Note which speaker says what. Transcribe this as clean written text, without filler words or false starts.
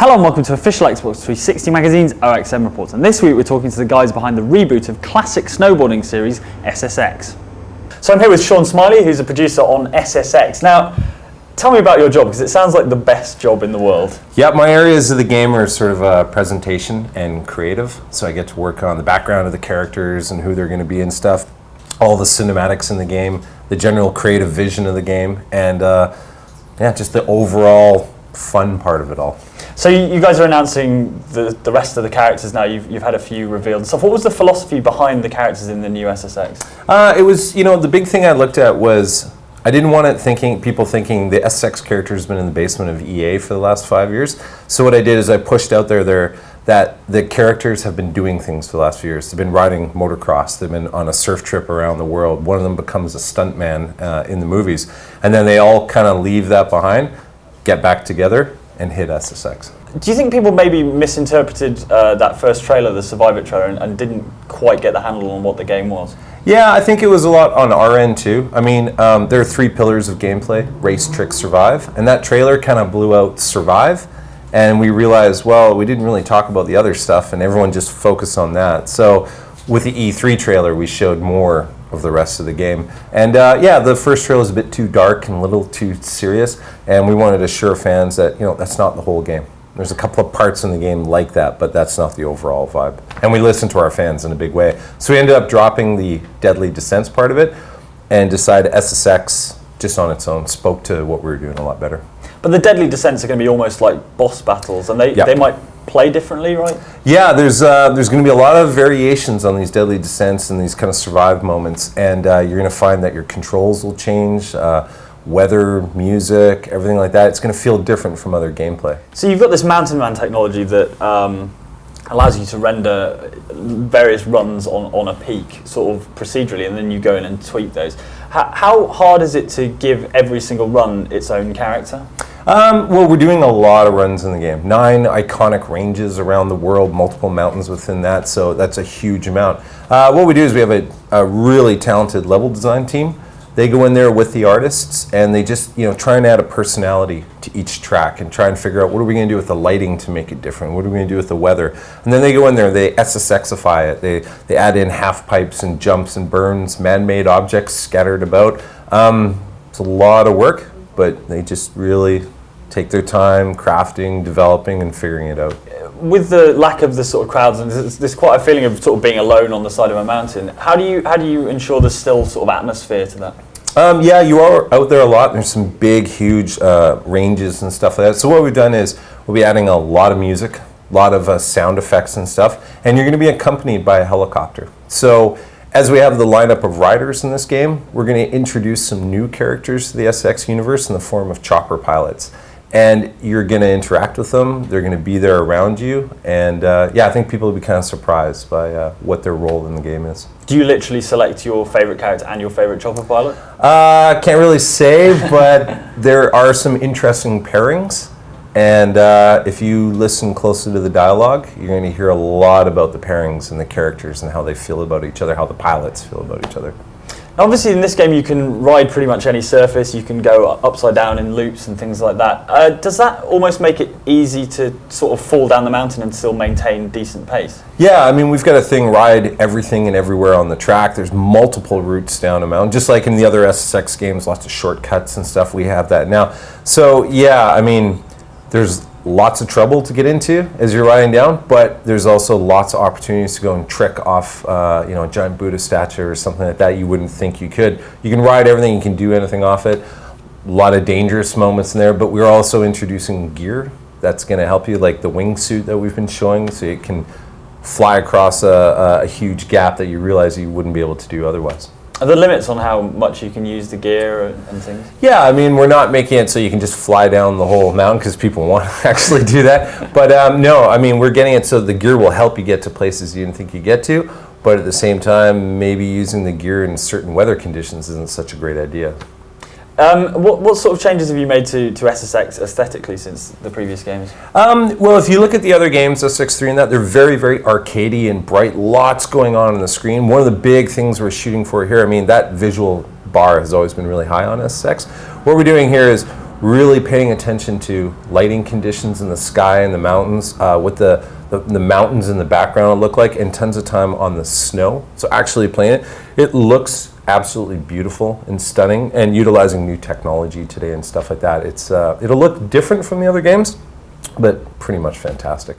Speaker 1: Hello and welcome to Official Xbox 360 Magazine's OXM Report, and this week we're talking to the guys behind the reboot of classic snowboarding series SSX. So I'm here with Sean Smiley, who's a producer on SSX. Now, tell me about your job, because it sounds like the best job in the world.
Speaker 2: Yeah, my areas of the game are sort of presentation and creative, so I get to work on the background of the characters and who they're going to be and stuff, all the cinematics in the game, the general creative vision of the game, and just the overall fun part of it all.
Speaker 1: So you guys are announcing the rest of the characters now. You've had a few revealed and stuff. What was the philosophy behind the characters in the new SSX?
Speaker 2: It was, the big thing I looked at was I didn't want people thinking the SSX character has been in the basement of EA for the last 5 years. So what I did is I pushed out there that the characters have been doing things for the last few years. They've been riding motocross. They've been on a surf trip around the world. One of them becomes a stuntman in the movies. And then they all kind of leave that behind, get back together, and hit SSX.
Speaker 1: Do you think people maybe misinterpreted that first trailer, the Survive It trailer, and didn't quite get the handle on what the game was?
Speaker 2: Yeah, I think it was a lot on our end too. I mean, there are 3 pillars of gameplay: race, trick, survive. And that trailer kind of blew out survive. And we realized, well, we didn't really talk about the other stuff, and everyone just focused on that. So with the E3 trailer, we showed more of the rest of the game. And the first trailer was a bit too dark and a little too serious, and we wanted to assure fans that, that's not the whole game. There's a couple of parts in the game like that, but that's not the overall vibe. And we listened to our fans in a big way. So we ended up dropping the Deadly Descents part of it and decided SSX, just on its own, spoke to what we were doing a lot better.
Speaker 1: But the Deadly Descents are going to be almost like boss battles, and they might play differently, right? Yeah,
Speaker 2: there's going to be a lot of variations on these Deadly Descents and these kind of survive moments, and you're going to find that your controls will change, weather, music, everything like that. It's going to feel different from other gameplay.
Speaker 1: So you've got this Mountain Man technology that allows you to render various runs on a peak, sort of procedurally, and then you go in and tweak those. How hard is it to give every single run its own character?
Speaker 2: Well, we're doing a lot of runs in the game. 9 iconic ranges around the world, multiple mountains within that, so that's a huge amount. What we do is we have a really talented level design team. They go in there with the artists, and they just try and add a personality to each track and try and figure out what are we going to do with the lighting to make it different, what are we going to do with the weather. And then they go in there, they SSXify it, they add in half pipes and jumps and burns, man-made objects scattered about. It's a lot of work, but they just really take their time crafting, developing, and figuring it out.
Speaker 1: With the lack of the sort of crowds, and there's quite a feeling of sort of being alone on the side of a mountain, how do you ensure there's still sort of atmosphere to that?
Speaker 2: You are out there a lot. There's some big, huge ranges and stuff like that. So what we've done is we'll be adding a lot of music, a lot of sound effects and stuff, and you're going to be accompanied by a helicopter. So as we have the lineup of riders in this game, we're going to introduce some new characters to the SSX universe in the form of chopper pilots. And you're going to interact with them. They're going to be there around you. And I think people will be kind of surprised by what their role in the game is.
Speaker 1: Do you literally select your favorite character and your favorite chopper pilot?
Speaker 2: Can't really say, but there are some interesting pairings. And if you listen closely to the dialogue, you're going to hear a lot about the pairings and the characters and how they feel about each other, how the pilots feel about each other.
Speaker 1: Now, obviously in this game you can ride pretty much any surface, you can go upside down in loops and things like that. Does that almost make it easy to sort of fall down the mountain and still maintain decent pace? Yeah,
Speaker 2: I mean, we've got a thing, ride everything and everywhere on the track. There's multiple routes down a mountain, just like in the other SSX games, lots of shortcuts and stuff. We have that now. So yeah, I mean, there's lots of trouble to get into as you're riding down, but there's also lots of opportunities to go and trick off a giant Buddha statue or something like that you wouldn't think you could. You can ride everything, you can do anything off it. A lot of dangerous moments in there, but we're also introducing gear that's going to help you, like the wingsuit that we've been showing, so you can fly across a huge gap that you realize you wouldn't be able to do otherwise.
Speaker 1: Are there limits on how much you can use the gear and things?
Speaker 2: Yeah, I mean, we're not making it so you can just fly down the whole mountain because people want to actually do that. But no, I mean, we're getting it so the gear will help you get to places you didn't think you'd get to, but at the same time, maybe using the gear in certain weather conditions isn't such a great idea.
Speaker 1: What sort of changes have you made to SSX aesthetically since the previous games?
Speaker 2: Well, if you look at the other games, SSX3 and that, they're very, very arcadey and bright, lots going on the screen. One of the big things we're shooting for here, I mean, that visual bar has always been really high on SSX. What we're doing here is really paying attention to lighting conditions in the sky and the mountains, what the mountains in the background look like, and tons of time on the snow. So actually playing it, it looks absolutely beautiful and stunning, and utilizing new technology today and stuff like that. It'll look different from the other games, but pretty much fantastic.